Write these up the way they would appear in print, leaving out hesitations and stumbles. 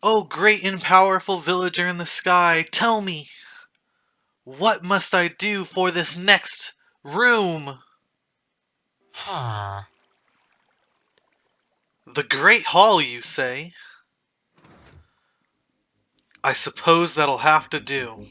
"Oh, great and powerful villager in the sky, tell me, what must I do for this next room?" "The Great Hall, you say? I suppose that'll have to do."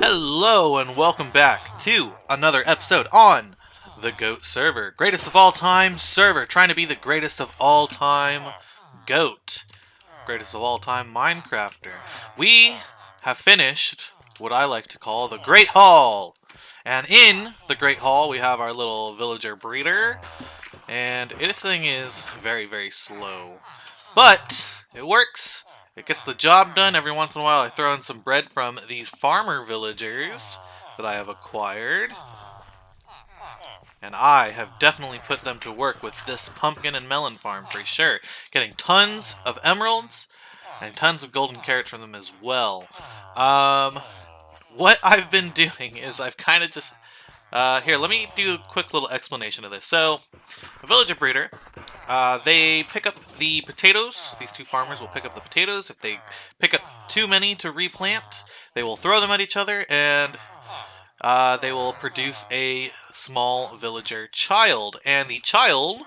Hello and welcome back to another episode on the GOAT server. Greatest of all time server, trying to be the greatest of all time GOAT. Greatest of all time Minecrafter. We have finished what I like to call the Great Hall. And in the Great Hall we have our little villager breeder. And this thing is very, very slow. But it works. It gets the job done. Every once in a while I throw in some bread from these farmer villagers that I have acquired. And I have definitely put them to work with this pumpkin and melon farm for sure. Getting tons of emeralds and tons of golden carrots from them as well. What I've been doing is I've kind of just... here, let me do a quick little explanation of this. So, a villager breeder... they pick up the potatoes. These two farmers will pick up the potatoes. If they pick up too many to replant, they will throw them at each other, and they will produce a small villager child. And the child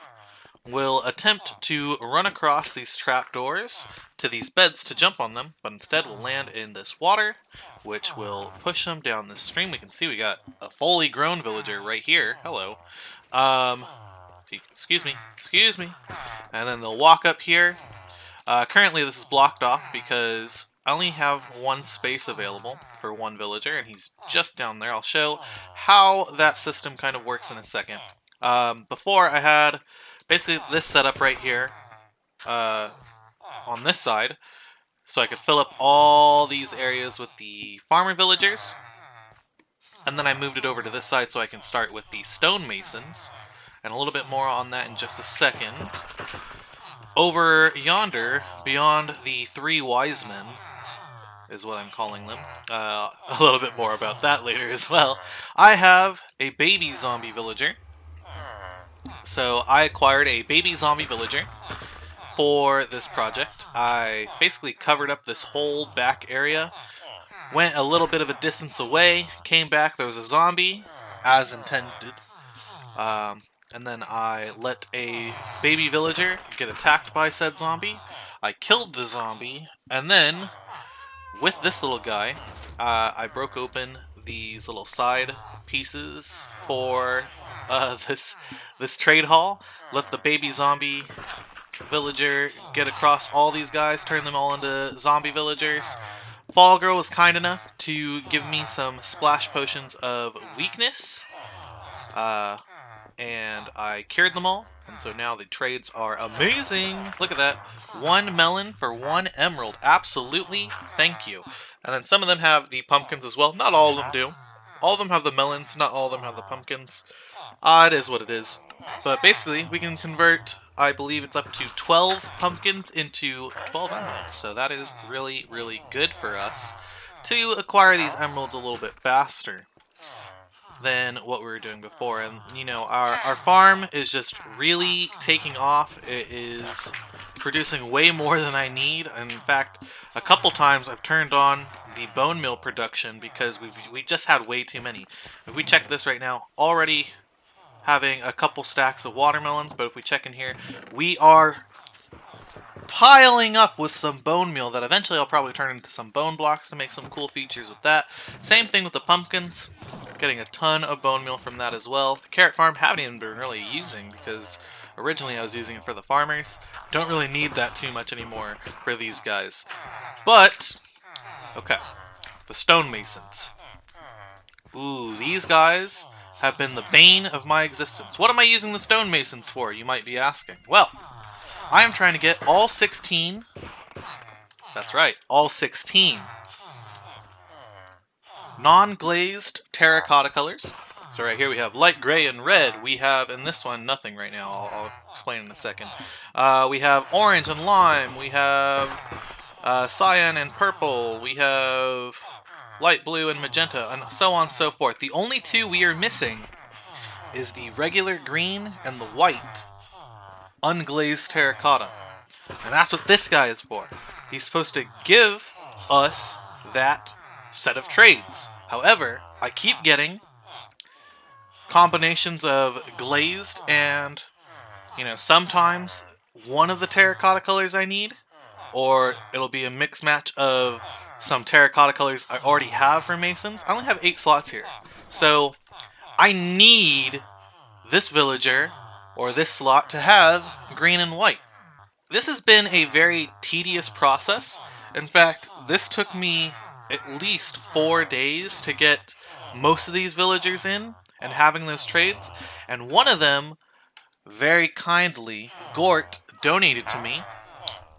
will attempt to run across these trapdoors to these beds to jump on them, but instead will land in this water, which will push them down this stream. We can see we got a fully grown villager right here. Hello. Excuse me. and then they'll walk up here. Currently this is blocked off because I only have one space available for one villager, and he's just down there. I'll show how that system kind of works in a second. Before I had basically this setup right here on this side, so I could fill up all these areas with the farmer villagers, and then I moved it over to this side so I can start with the stonemasons, and a little bit more on that in just a second. Over yonder, beyond the three wise men, is what I'm calling them. A little bit more about that later as well. I have a baby zombie villager. So I acquired a baby zombie villager for this project. I basically covered up this whole back area, went a little bit of a distance away, came back, there was a zombie, as intended. And then I let a baby villager get attacked by said zombie. I killed the zombie, and then, with this little guy, I broke open these little side pieces for this trade hall. Let the baby zombie villager get across all these guys, turn them all into zombie villagers. Fall Girl was kind enough to give me some splash potions of weakness. And I cured them all, and so now the trades are amazing. Look at that. 1 melon for 1 emerald. Absolutely, thank you. And then some of them have the pumpkins as well. Not all of them do. All of them have the melons, not all of them have the pumpkins. It is what it is. But basically, we can convert, I believe it's up to 12 pumpkins into 12 emeralds. So that is really, really good for us to acquire these emeralds a little bit faster than what we were doing before. And you know, our farm is just really taking off. It is producing way more than I need. And in fact, a couple times I've turned on the bone meal production because we just had way too many. If we check this right now, already having a couple stacks of watermelons, but if we check in here, we are piling up with some bone meal that eventually I'll probably turn into some bone blocks to make some cool features with that. Same thing with the pumpkins. Getting a ton of bone meal from that as well. The carrot farm haven't even been really using because originally I was using it for the farmers. Don't really need that too much anymore for these guys. But, okay, the stonemasons. Ooh, these guys have been the bane of my existence. What am I using the stonemasons for, you might be asking? Well, I am trying to get all 16, that's right, all 16 non-glazed terracotta colors. So right here we have light gray and red. We have, in this one, nothing right now. I'll explain in a second. We have orange and lime. We have cyan and purple. We have light blue and magenta, and so on and so forth. The only two we are missing is the regular green and the white unglazed terracotta. And that's what this guy is for. He's supposed to give us that set of trades. However, I keep getting combinations of glazed and, you know, sometimes one of the terracotta colors I need, or it'll be a mix match of some terracotta colors I already have for masons. I only have 8 slots here. So I need this villager or this slot to have green and white. This has been a very tedious process. In fact, this took me at least 4 days to get most of these villagers in and having those trades. And one of them, very kindly, Gort, donated to me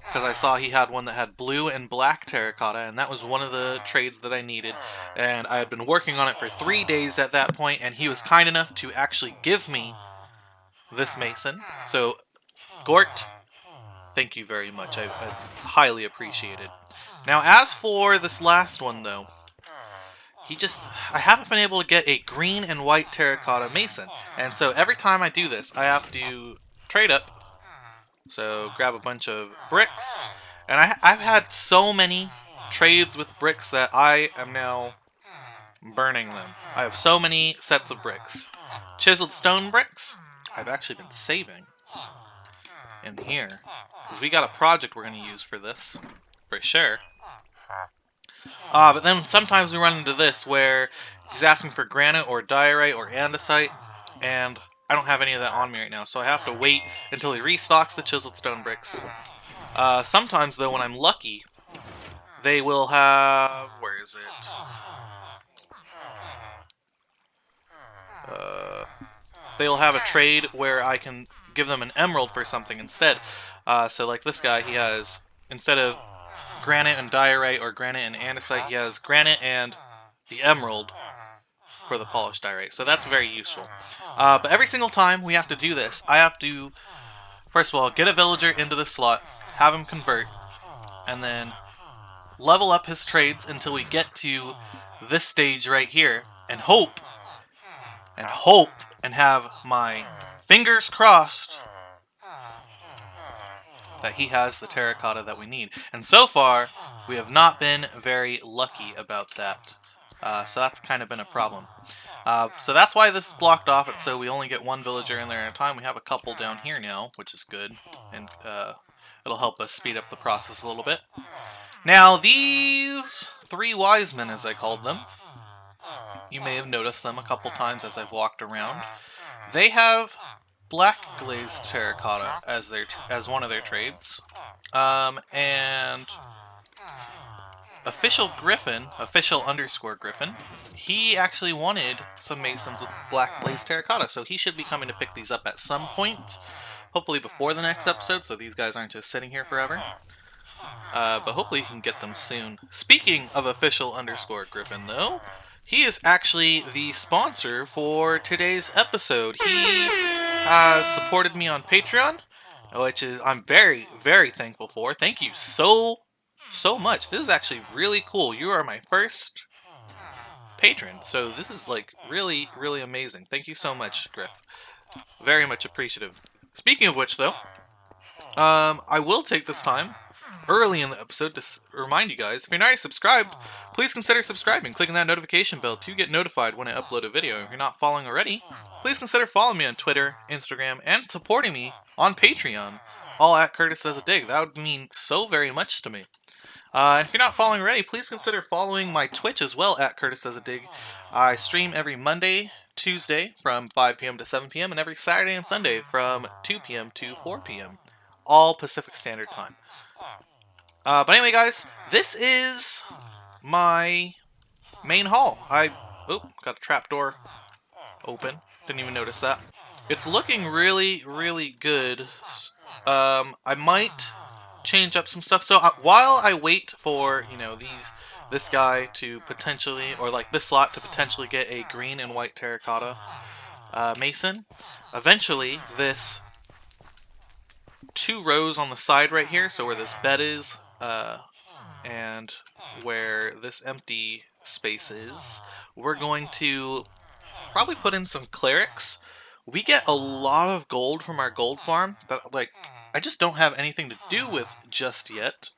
because I saw he had one that had blue and black terracotta, and that was one of the trades that I needed. And I had been working on it for 3 days at that point, and he was kind enough to actually give me this mason. So, Gort, thank you very much. It's highly appreciated. Now, as for this last one, though, I haven't been able to get a green and white terracotta mason. And so every time I do this, I have to trade up. So grab a bunch of bricks. And I've had so many trades with bricks that I am now burning them. I have so many sets of bricks. Chiseled stone bricks, I've actually been saving in here. Because we got a project we're going to use for this, for sure. But then sometimes we run into this where he's asking for granite or diorite or andesite, and I don't have any of that on me right now, so I have to wait until he restocks the chiseled stone bricks. Sometimes, though, when I'm lucky, they will have... Where is it? They'll have a trade where I can give them an emerald for something instead. So like this guy, he has, instead of granite and diorite or granite and andesite, he has granite and the emerald for the polished diorite. So that's very useful. But every single time we have to do this, I have to, first of all, get a villager into the slot, have him convert, and then level up his trades until we get to this stage right here, and hope and have my fingers crossed that he has the terracotta that we need. And so far, we have not been very lucky about that. So that's kind of been a problem. So that's why this is blocked off, so we only get one villager in there at a time. We have a couple down here now, which is good. And it'll help us speed up the process a little bit. Now, these three wise men, as I called them, you may have noticed them a couple times as I've walked around. They have black glazed terracotta as one of their trades, and official _Griffin, he actually wanted some masons with black glazed terracotta, so he should be coming to pick these up at some point, hopefully before the next episode, so these guys aren't just sitting here forever. But hopefully you can get them soon. Speaking of official _Griffin, though, he is actually the sponsor for today's episode. He has supported me on Patreon, which is I'm very, very thankful for. Thank you so much. This is actually really cool. You are my first patron, so this is like really, really amazing. Thank you so much, Griff. Very much appreciative. Speaking of which, though, I will take this time early in the episode to remind you guys, if you're not already subscribed, please consider subscribing, clicking that notification bell to get notified when I upload a video. If you're not following already, please consider following me on Twitter, Instagram, and supporting me on Patreon, all at Curtis Does a Dig. That would mean so very much to me. If you're not following already, please consider following my Twitch as well, at Curtis Does a Dig. I stream every Monday, Tuesday from 5 p.m. to 7 p.m. and every Saturday and Sunday from 2 p.m. to 4 p.m. all Pacific Standard Time. But anyway, guys, this is my main hall. Got a trapdoor open. Didn't even notice that. It's looking really, really good. I might change up some stuff. So while I wait for, this guy to potentially, or like this slot to potentially get a green and white terracotta mason, eventually this 2 rows on the side right here, so where this bed is, and where this empty space is, we're going to probably put in some clerics. We get a lot of gold from our gold farm that, I just don't have anything to do with just yet.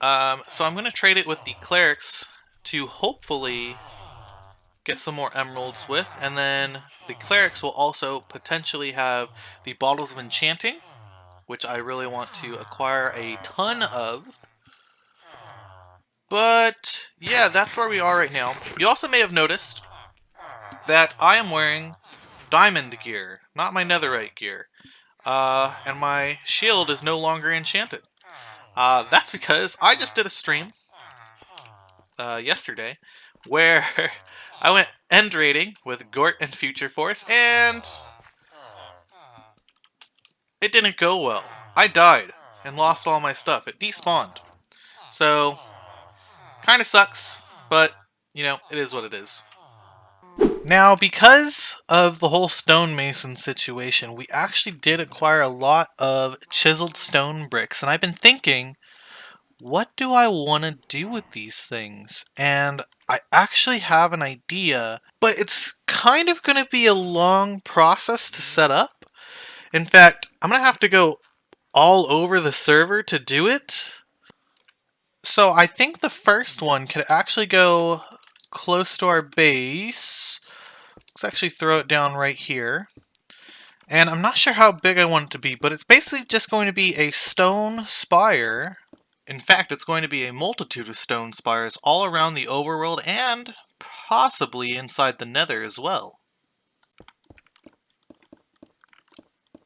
So I'm going to trade it with the clerics to hopefully get some more emeralds with, and then the clerics will also potentially have the bottles of enchanting, which I really want to acquire a ton of. But yeah, that's where we are right now. You also may have noticed that I am wearing diamond gear, not my netherite gear. And my shield is no longer enchanted. That's because I just did a stream yesterday where I went end raiding with Gort and Future Force, and it didn't go well. I died and lost all my stuff. It despawned. So, kind of sucks, but, it is what it is. Now, because of the whole stonemason situation, we actually did acquire a lot of chiseled stone bricks, and I've been thinking, what do I want to do with these things? And I actually have an idea, but it's kind of going to be a long process to set up. In fact, I'm going to have to go all over the server to do it. So I think the first one could actually go close to our base. Let's actually throw it down right here. And I'm not sure how big I want it to be, but it's basically just going to be a stone spire. In fact, it's going to be a multitude of stone spires all around the overworld and possibly inside the nether as well.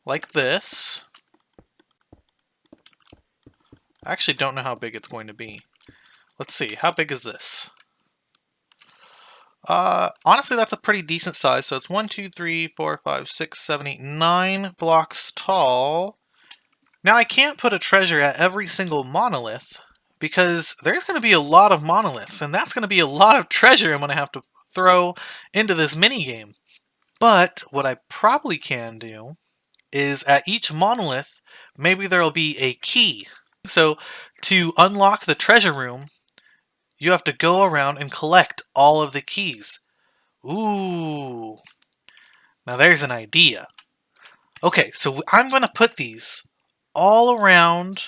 like this. I actually don't know how big it's going to be. Let's see, how big is this? Honestly, that's a pretty decent size. So it's 1, 2, 3, 4, 5, 6, 7, 8, 9 blocks tall. Now I can't put a treasure at every single monolith because there's going to be a lot of monoliths, and that's going to be a lot of treasure I'm going to have to throw into this minigame. But what I probably can do is at each monolith, maybe there'll be a key. So to unlock the treasure room, you have to go around and collect all of the keys. Ooh. Now there's an idea. Okay, so I'm going to put these all around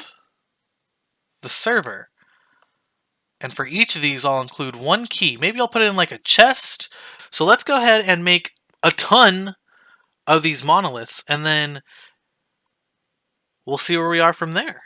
the server. And for each of these, I'll include one key. Maybe I'll put it in like a chest. So let's go ahead and make a ton of these monoliths, and then we'll see where we are from there.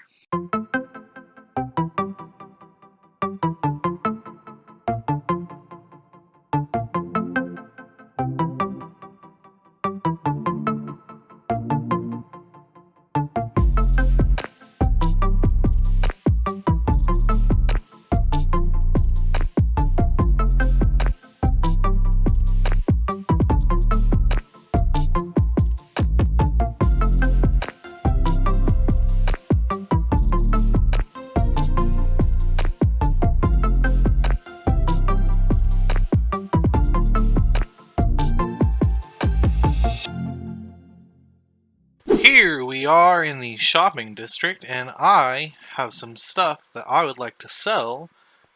Here we are in the shopping district, and I have some stuff that I would like to sell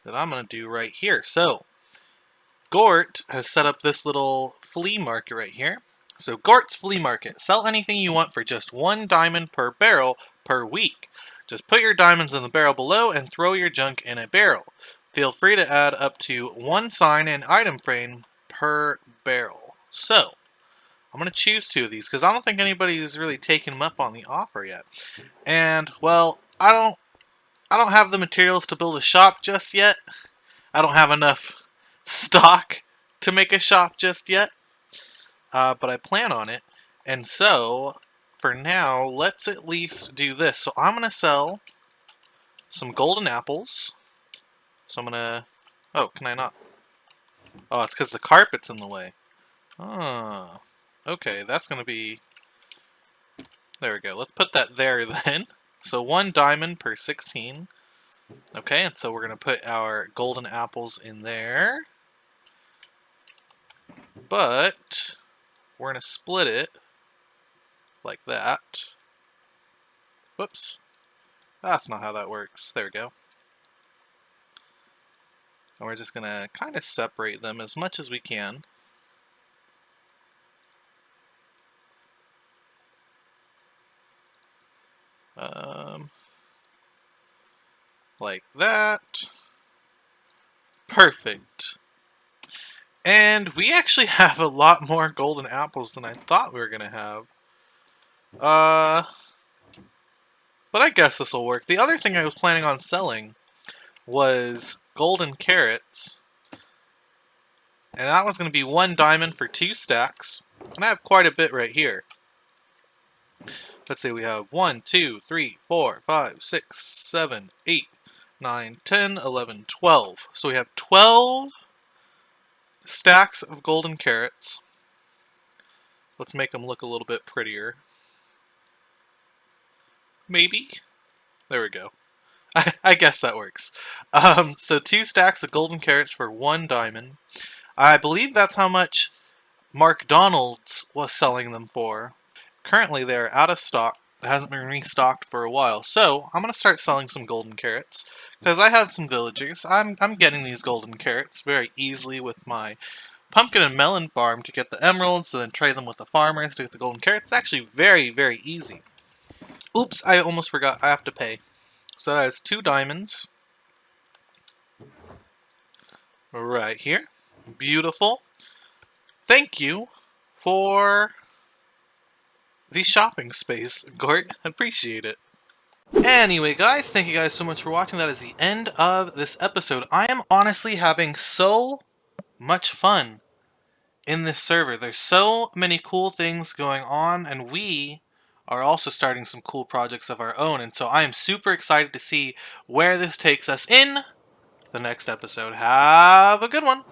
that I'm going to do right here. So, Gort has set up this little flea market right here. So, Gort's Flea Market. Sell anything you want for just 1 diamond per barrel per week. Just put your diamonds in the barrel below and throw your junk in a barrel. Feel free to add up to 1 sign and item frame per barrel. So, I'm going to choose 2 of these because I don't think anybody's really taken them up on the offer yet. And, well, I don't have the materials to build a shop just yet. I don't have enough stock to make a shop just yet. But I plan on it. And so, for now, let's at least do this. So I'm going to sell some golden apples. So I'm going to... Oh, can I not? Oh, it's because the carpet's in the way. Oh. Okay, that's going to be... There we go. Let's put that there then. So 1 diamond per 16. Okay, and so we're going to put our golden apples in there. But we're going to split it like that. Whoops. That's not how that works. There we go. And we're just going to kind of separate them as much as we can. Like that. Perfect. And we actually have a lot more golden apples than I thought we were going to have. But I guess this will work. The other thing I was planning on selling was golden carrots. And that was going to be 1 diamond for 2 stacks. And I have quite a bit right here. Let's see, we have 1, 2, 3, 4, 5, 6, 7, 8, 9, 10, 11, 12. So we have 12 stacks of golden carrots. Let's make them look a little bit prettier. Maybe? There we go. I guess that works. So 2 stacks of golden carrots for 1 diamond. I believe that's how much McDonald's was selling them for. Currently they're out of stock. It hasn't been restocked for a while. So I'm going to start selling some golden carrots. Because I have some villagers. I'm getting these golden carrots very easily with my pumpkin and melon farm to get the emeralds and then trade them with the farmers to get the golden carrots. It's actually very, very easy. Oops, I almost forgot. I have to pay. So that is 2 diamonds. Right here. Beautiful. Thank you for the shopping space, Gort. Appreciate it. Anyway, guys, thank you guys so much for watching. That is the end of this episode. I am honestly having so much fun in this server. There's so many cool things going on, and we are also starting some cool projects of our own, and so I am super excited to see where this takes us in the next episode. Have a good one!